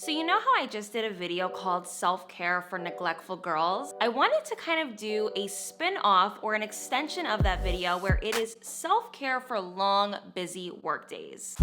So you know how I just did a video called Self-Care for Neglectful Girls? I wanted to kind of do a spin-off or an extension of that video where it is self-care for long, busy work days.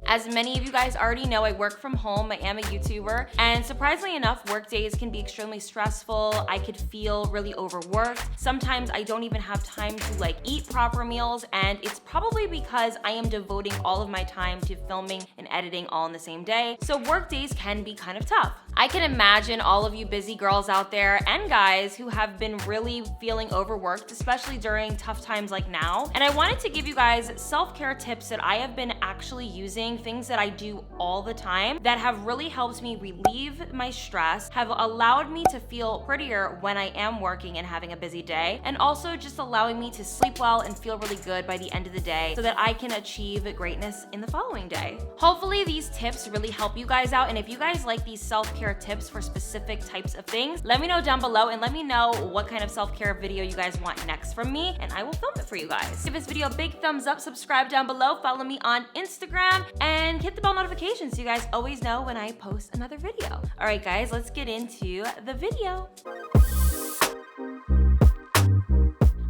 As many of you guys already know, I work from home, I am a YouTuber, and surprisingly enough, work days can be extremely stressful. I could feel really overworked. Sometimes I don't even have time to eat proper meals, and it's probably because I am devoting all of my time to filming and editing all in the same day. So work days can be kind of tough. I can imagine all of you busy girls out there and guys who have been really feeling overworked, especially during tough times like now. And I wanted to give you guys self-care tips that I have been actually using, things that I do all the time that have really helped me relieve my stress, have allowed me to feel prettier when I am working and having a busy day, and also just allowing me to sleep well and feel really good by the end of the day so that I can achieve greatness in the following day. Hopefully these tips really help you guys out, and if you guys like these self-care tips for specific types of things, let me know down below and let me know what kind of self-care video you guys want next from me, and I will film it for you guys. Give this video a big thumbs up, subscribe down below, follow me on Instagram, and hit the bell notification so you guys always know when I post another video. All right, guys, let's get into the video.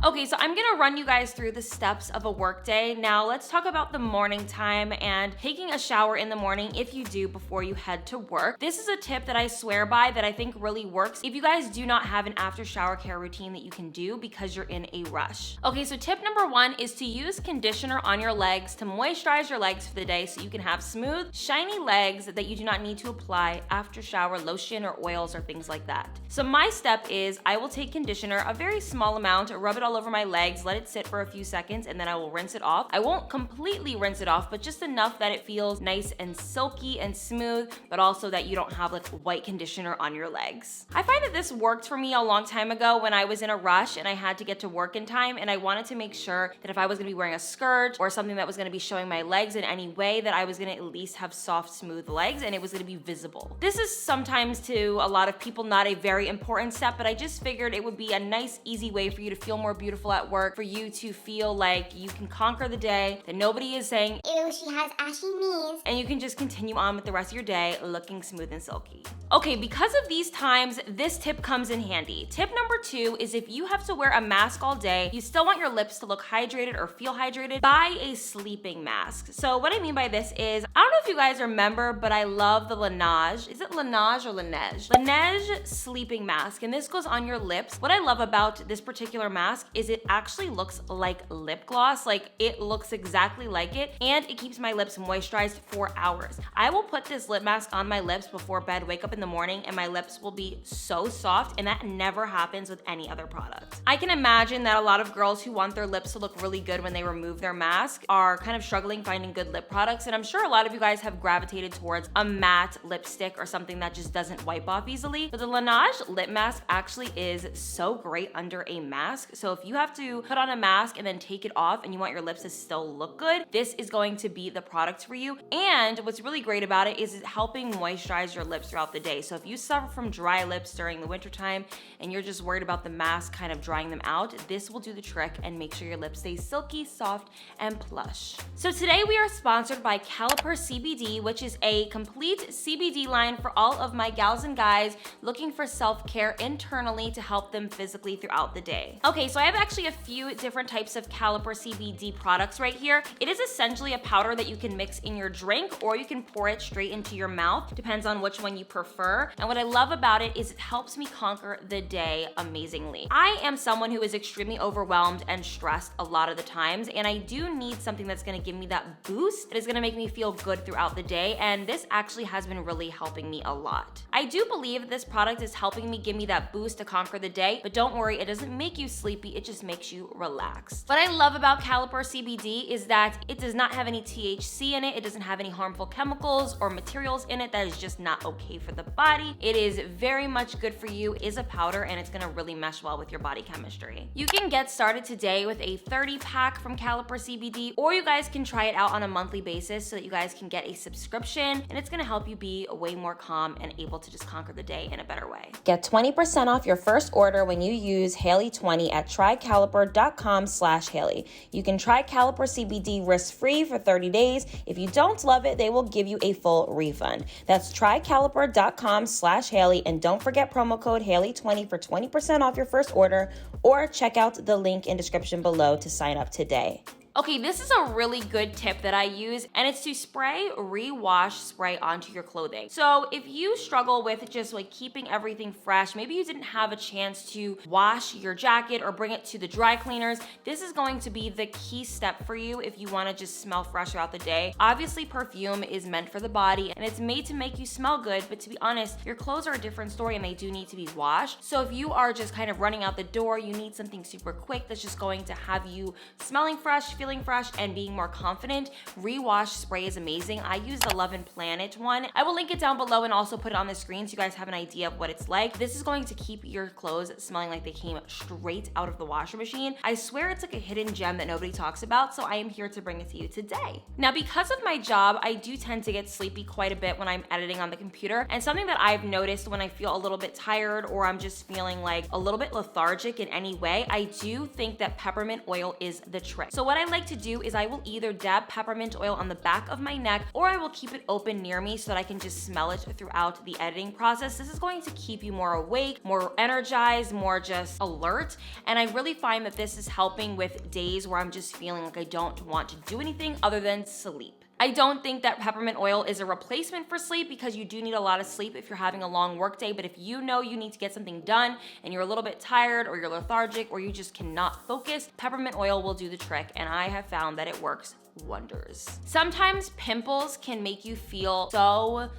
Okay, so I'm gonna run you guys through the steps of a workday. Now, let's talk about the morning time and taking a shower in the morning if you do before you head to work. This is a tip that I swear by that I think really works if you guys do not have an after shower care routine that you can do because you're in a rush. Okay, so tip number one is to use conditioner on your legs to moisturize your legs for the day so you can have smooth, shiny legs that you do not need to apply after shower lotion or oils or things like that. So my step is I will take conditioner, a very small amount, rub it all over my legs, let it sit for a few seconds, and then I will rinse it off. I won't completely rinse it off, but just enough that it feels nice and silky and smooth, but also that you don't have white conditioner on your legs. I find that this worked for me a long time ago when I was in a rush and I had to get to work in time, and I wanted to make sure that if I was gonna be wearing a skirt or something that was gonna be showing my legs in any way, that I was gonna at least have soft, smooth legs and it was gonna be visible. This is sometimes to a lot of people not a very important step, but I just figured it would be a nice, easy way for you to feel more beautiful at work, for you to feel like you can conquer the day, that nobody is saying, ew, she has ashy knees, and you can just continue on with the rest of your day looking smooth and silky. Okay, because of these times, this tip comes in handy. Tip number two is if you have to wear a mask all day, you still want your lips to look hydrated or feel hydrated, buy a sleeping mask. So what I mean by this is, I don't know if you guys remember, but I love the Laneige. Is it Laneige or Laneige? Laneige sleeping mask, and this goes on your lips. What I love about this particular mask is it actually looks like lip gloss. It looks exactly like it, and it keeps my lips moisturized for hours. I will put this lip mask on my lips before bed, wake up in the morning, and my lips will be so soft, and that never happens with any other product. I can imagine that a lot of girls who want their lips to look really good when they remove their mask are kind of struggling finding good lip products, and I'm sure a lot of you guys have gravitated towards a matte lipstick or something that just doesn't wipe off easily, but the Laneige lip mask actually is so great under a mask. So if you have to put on a mask and then take it off and you want your lips to still look good, this is going to be the product for you. And what's really great about it is it's helping moisturize your lips throughout the day. So if you suffer from dry lips during the wintertime and you're just worried about the mask kind of drying them out, this will do the trick and make sure your lips stay silky, soft, and plush. So today we are sponsored by Caliper CBD, which is a complete CBD line for all of my gals and guys looking for self-care internally to help them physically throughout the day. Okay, so I have actually a few different types of Caliper CBD products right here. It is essentially a powder that you can mix in your drink or you can pour it straight into your mouth, depends on which one you prefer. And what I love about it is it helps me conquer the day amazingly. I am someone who is extremely overwhelmed and stressed a lot of the times, and I do need something that's gonna give me that boost that is gonna make me feel good throughout the day, and this actually has been really helping me a lot. I do believe this product is helping me give me that boost to conquer the day, but don't worry, it doesn't make you sleepy, it just makes you relaxed. What I love about Caliper CBD is that it does not have any THC in it, it doesn't have any harmful chemicals or materials in it that is just not okay for the body. It is very much good for you, is a powder, and it's gonna really mesh well with your body chemistry. You can get started today with a 30-pack from Caliper CBD, or you guys can try it out on a monthly basis so that you guys can get a subscription, and it's gonna help you be way more calm and able to just conquer the day in a better way. Get 20% off your first order when you use Haley20 at try trycaliper.com/Haley. You can try Caliper CBD risk-free for 30 days. If you don't love it, they will give you a full refund. That's trycaliper.com/Haley, and don't forget promo code Haley20 for 20% off your first order, or check out the link in description below to sign up today. Okay, this is a really good tip that I use, and it's to spray rewash spray onto your clothing. So if you struggle with just like keeping everything fresh, maybe you didn't have a chance to wash your jacket or bring it to the dry cleaners, this is going to be the key step for you if you want to just smell fresh throughout the day. Obviously, perfume is meant for the body and it's made to make you smell good, but to be honest, your clothes are a different story and they do need to be washed. So if you are just kind of running out the door, you need something super quick that's just going to have you smelling fresh, feeling fresh, and being more confident. Rewash spray is amazing. I use the Love and Planet one. I will link it down below and also put it on the screen so you guys have an idea of what it's like. This is going to keep your clothes smelling like they came straight out of the washer machine. I swear it's like a hidden gem that nobody talks about, so I am here to bring it to you today. Now, because of my job, I do tend to get sleepy quite a bit when I'm editing on the computer, and something that I've noticed when I feel a little bit tired or I'm just feeling like a little bit lethargic in any way, I do think that peppermint oil is the trick. So what I like to do is I will either dab peppermint oil on the back of my neck, or I will keep it open near me so that I can just smell it throughout the editing process. This is going to keep you more awake, more energized, more just alert. And I really find that this is helping with days where I'm just feeling like I don't want to do anything other than sleep. I don't think that peppermint oil is a replacement for sleep, because you do need a lot of sleep if you're having a long work day. But if you know you need to get something done and you're a little bit tired or you're lethargic or you just cannot focus, peppermint oil will do the trick, and I have found that it works wonders. Sometimes pimples can make you feel so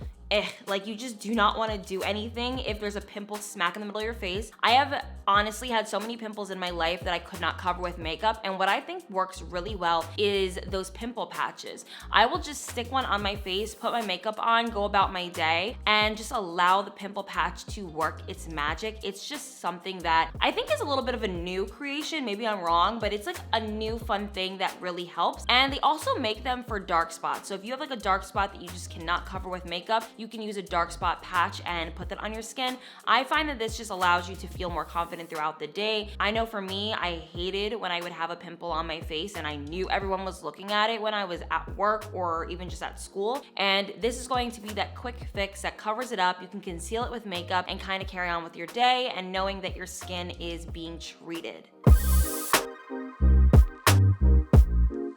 like you just do not want to do anything if there's a pimple smack in the middle of your face. I have honestly had so many pimples in my life that I could not cover with makeup, and what I think works really well is those pimple patches. I will just stick one on my face, put my makeup on, go about my day, and just allow the pimple patch to work its magic. It's just something that I think is a little bit of a new creation. Maybe I'm wrong, but it's like a new fun thing that really helps. And they also make them for dark spots. So if you have like a dark spot that you just cannot cover with makeup, you can use a dark spot patch and put that on your skin. I find that this just allows you to feel more confident throughout the day. I know for me, I hated when I would have a pimple on my face and I knew everyone was looking at it when I was at work or even just at school. And this is going to be that quick fix that covers it up. You can conceal it with makeup and kind of carry on with your day, and knowing that your skin is being treated.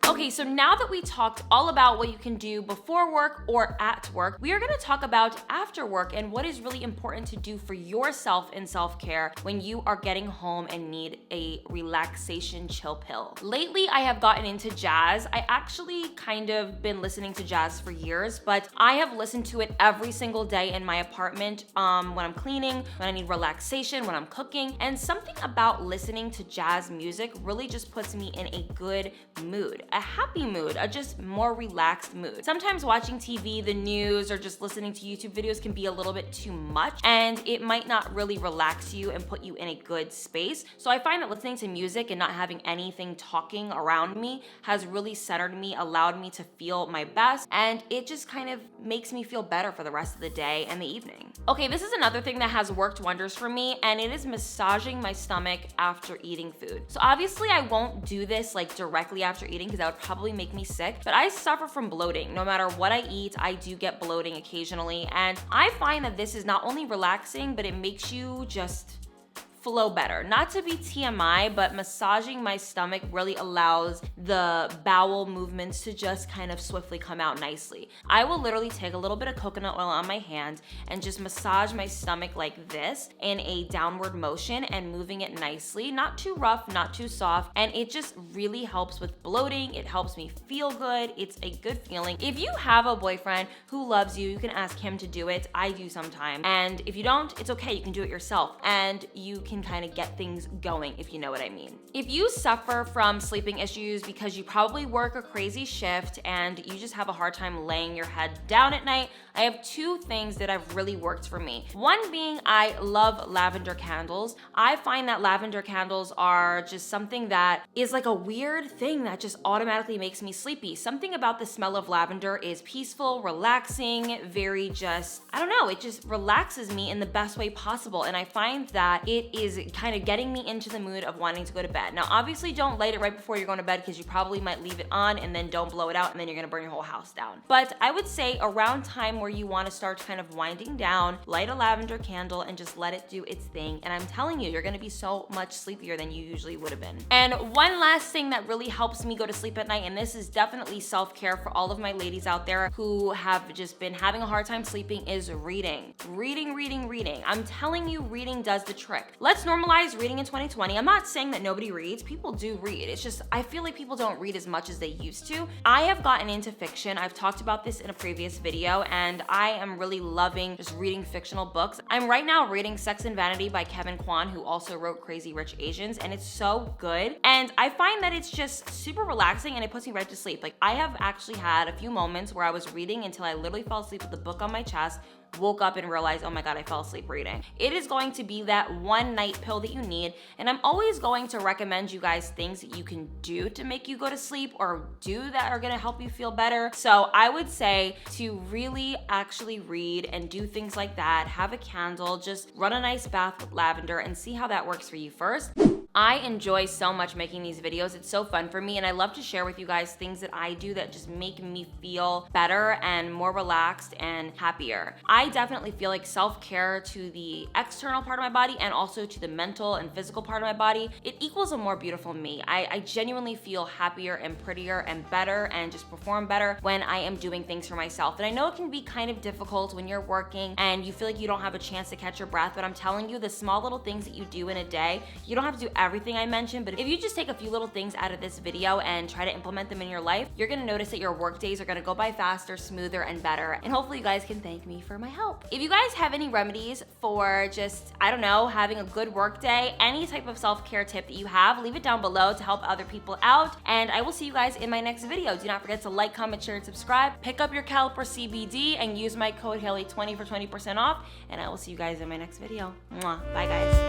Okay, so now that we talked all about what you can do before work or at work, we are gonna talk about after work and what is really important to do for yourself in self-care when you are getting home and need a relaxation chill pill. Lately, I have gotten into jazz. I actually kind of been listening to jazz for years, but I have listened to it every single day in my apartment when I'm cleaning, when I need relaxation, when I'm cooking, and something about listening to jazz music really just puts me in a good mood. A happy mood, a just more relaxed mood. Sometimes watching TV, the news, or just listening to YouTube videos can be a little bit too much, and it might not really relax you and put you in a good space. So I find that listening to music and not having anything talking around me has really centered me, allowed me to feel my best, and it just kind of makes me feel better for the rest of the day and the evening. Okay, this is another thing that has worked wonders for me, and it is massaging my stomach after eating food. So obviously I won't do this like directly after eating, because that would probably make me sick, but I suffer from bloating. No matter what I eat, I do get bloating occasionally, and I find that this is not only relaxing, but it makes you just flow better. Not to be TMI, but massaging my stomach really allows the bowel movements to just kind of swiftly come out nicely. I will literally take a little bit of coconut oil on my hand and just massage my stomach like this in a downward motion and moving it nicely, not too rough, not too soft, and it just really helps with bloating. It helps me feel good. It's a good feeling. If you have a boyfriend who loves you, you can ask him to do it. I do sometimes. And if you don't, it's okay. You can do it yourself, and you can kind of get things going, if you know what I mean. If you suffer from sleeping issues because you probably work a crazy shift and you just have a hard time laying your head down at night, I have two things that have really worked for me. One being, I love lavender candles. I find that lavender candles are just something that is like a weird thing that just automatically makes me sleepy. Something about the smell of lavender is peaceful, relaxing, very just, I don't know, it just relaxes me in the best way possible. And I find that it is kind of getting me into the mood of wanting to go to bed. Now, obviously don't light it right before you're going to bed because you probably might leave it on and then don't blow it out and then you're gonna burn your whole house down. But I would say around time where you want to start kind of winding down, light a lavender candle and just let it do its thing. And I'm telling you, you're gonna be so much sleepier than you usually would have been. And one last thing that really helps me go to sleep at night, and this is definitely self-care for all of my ladies out there who have just been having a hard time sleeping, is reading. Reading. I'm telling you, reading does the trick. Let's normalize reading in 2020. I'm not saying that nobody reads. People do read. It's just, I feel like people don't read as much as they used to. I have gotten into fiction. I've talked about this in a previous video, and I am really loving just reading fictional books. I'm right now reading Sex and Vanity by Kevin Kwan, who also wrote Crazy Rich Asians, and it's so good. And I find that it's just super relaxing and it puts me right to sleep. Like, I have actually had a few moments where I was reading until I literally fell asleep with the book on my chest, woke up and realized, oh my God, I fell asleep reading. It is going to be that one night pill that you need. And I'm always going to recommend you guys things that you can do to make you go to sleep or do that are gonna help you feel better. So I would say to really actually read and do things like that, have a candle, just run a nice bath with lavender and see how that works for you first. I enjoy so much making these videos. It's so fun for me, and I love to share with you guys things that I do that just make me feel better and more relaxed and happier. I definitely feel like self-care to the external part of my body and also to the mental and physical part of my body, it equals a more beautiful me. I genuinely feel happier and prettier and better and just perform better when I am doing things for myself. And I know it can be kind of difficult when you're working and you feel like you don't have a chance to catch your breath, but I'm telling you, the small little things that you do in a day, you don't have to do everything I mentioned, but if you just take a few little things out of this video and try to implement them in your life, you're gonna notice that your work days are gonna go by faster, smoother, and better. And hopefully you guys can thank me for my help. If you guys have any remedies for just, I don't know, having a good work day, any type of self-care tip that you have, leave it down below to help other people out. And I will see you guys in my next video. Do not forget to like, comment, share, and subscribe. Pick up your caliper CBD and use my code Haley20 for 20% off. And I will see you guys in my next video. Mwah. Bye guys.